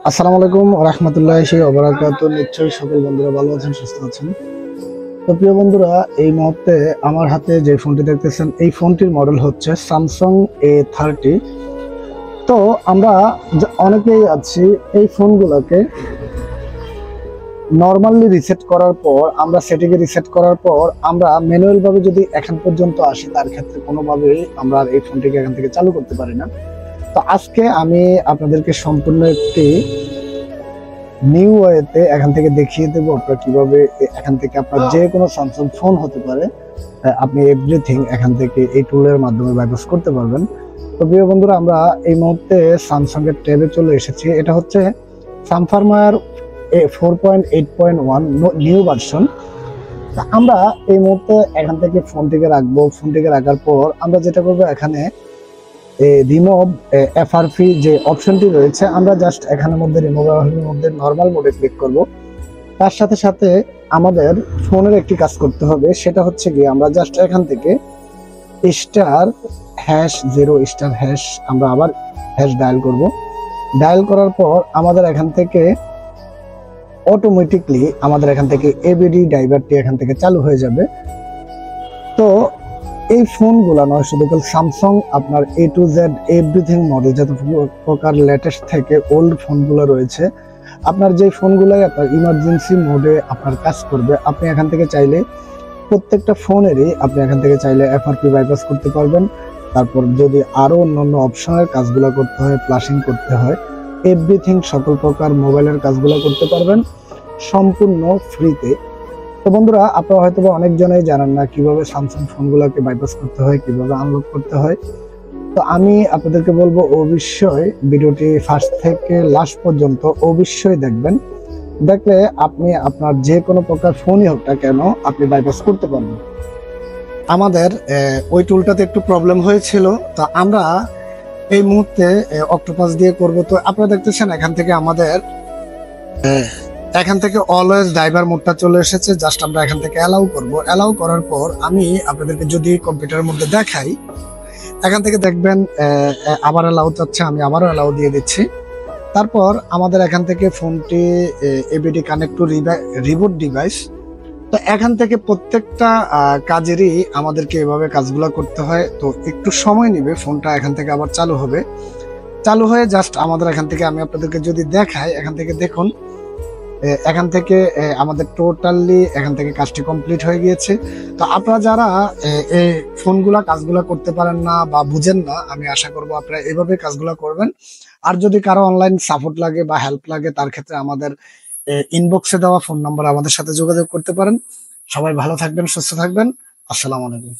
আসসালামু আলাইকুম রহমতুল্লাহি ওয়া বারাকাতুহু। নিশ্চয়ই সকল বন্ধুরা ভালো আছেন, সুস্থ আছেন। তো প্রিয় বন্ধুরা, এই মুহূর্তে আমার হাতে যে ফোনটি দেখতেছেন, এই ফোনটির মডেল হচ্ছে স্যামসাং A30। তো আমরা অনেকেই আছি এই ফোনগুলোকে নর্মালি রিসেট করার পর, আমরা সেটিংয়ে রিসেট করার পর আমরা ম্যানুয়াল ভাবে যদি এখন পর্যন্ত আসি, তার ক্ষেত্রে কোনোভাবেই আমরা এই ফোনটিকে এখান থেকে চালু করতে পারি না। তো আজকে আমি আপনাদেরকে সম্পূর্ণ একটি নিউ ওয়েতে এখান থেকে দেখিয়ে দেবো আপনারা কিভাবে এখান থেকে আপনার যে কোনো স্যামসাং ফোন হতে পারে, আপনি এভরিথিং এখান থেকে এই টুলের মাধ্যমে বাইপাস করতে পারবেন। তো প্রিয় বন্ধুরা, আমরা এই মুহূর্তে স্যামসাং এর ট্যাবে চলে এসেছি। এটা হচ্ছে সানফার্মার 4.8.1 নিউ ভার্সন। আমরা এই মুহূর্তে এখান থেকে ফোনটিকে রাখবো। ফোনটিকে রাখার পর আমরা যেটা করবো, এখানে রিমুভ এফআরপি যে অপশনটি রয়েছে, আমরা জাস্ট এখানের মধ্যে রিমুভ এফআরপির মধ্যে নরমাল মোডে ক্লিক করব। তার সাথে সাথে আমাদের ফোনের একটি কাজ করতে হবে, সেটা হচ্ছে গিয়ে আমরা জাস্ট এখান থেকে *#0 আমরা আবার হ্যাশ ডায়াল করব। ডায়াল করার পর আমাদের এখান থেকে অটোমেটিকলি আমাদের এখান থেকে এবিডি ড্রাইভারটি এখান থেকে চালু হয়ে যাবে। তো এই ফোনগুলা নয়, শুধু স্যামসাং আপনার A to Z everything model, যত প্রকার লেটেস্ট থেকে ওল্ড ফোনগুলো রয়েছে, আপনার যে ফোনগুলাই আপনার ইমার্জেন্সি মোডে আপনার কাজ করবে, আপনি এখান থেকে চাইলে প্রত্যেকটা ফোনেরই আপনি এখান থেকে চাইলে এফআরপি বাইপাস করতে পারবেন। তারপর যদি আরো অন্যান্য অপশনের কাজগুলো করতে হয়, ফ্লাশিং করতে হয়, এভরিথিং সকল প্রকার মোবাইলের কাজগুলো করতে পারবেন সম্পূর্ণ ফ্রিতে। তো বন্ধুরা, আপনারা হয়তো অনেকজনেই জানেন না কিভাবে স্যামসাং ফোনগুলোকে বাইপাস করতে হয়, কিভাবে আনলক করতে হয়। তো আমি আপনাদেরকে বলবো, অবশ্যই ভিডিওটি ফার্স্ট থেকে লাস্ট পর্যন্ত অবশ্যই দেখবেন। দেখলে আপনি আপনার যে কোনো প্রকার ফোনই হোক না কেন, আপনি বাইপাস করতে পারবেন। আমাদের ওই টুলটাতে একটু প্রবলেম হয়েছিল, তা আমরা এই মুহূর্তে অক্টোপাস দিয়ে করব। তো আপনারা দেখতেছেন এখান থেকে আমাদের এখান থেকে অলওয়েজ ড্রাইভার মোডটা চলে এসেছে। জাস্ট আমরা এখান থেকে অ্যালাউ করব। অ্যালাউ করার পর আমি আপনাদেরকে যদি কম্পিউটারের মধ্যে দেখাই, এখান থেকে দেখবেন আবার অ্যালাউ চাচ্ছে, আমি আবারও অ্যালাউ দিয়ে দিচ্ছি। তারপর আমাদের এখান থেকে ফোনটি ABD connect to reboot device. তো এখান থেকে প্রত্যেকটা কাজেরই আমাদেরকে এভাবে কাজগুলো করতে হয়। তো একটু সময় নেবে, ফোনটা এখান থেকে আবার চালু হবে। চালু হয়ে জাস্ট আমাদের এখান থেকে আমি আপনাদেরকে যদি দেখাই, এখান থেকে দেখুন, এখান থেকে আমাদের টোটালি এখান থেকে কাজটি কমপ্লিট হয়ে গিয়েছে। তো আপনারা যারা এই ফোনগুলা কাজগুলা করতে পারেন না বা বুঝেন না, আমি আশা করব আপনারা এভাবে কাজগুলা করবেন। আর যদি কারো অনলাইন সাপোর্ট লাগে বা হেল্প লাগে, তার ক্ষেত্রে আমাদের ইনবক্সে দেওয়া ফোন নাম্বার আমাদের সাথে যোগাযোগ করতে পারেন। সবাই ভালো থাকবেন, সুস্থ থাকবেন। আসসালামু আলাইকুম।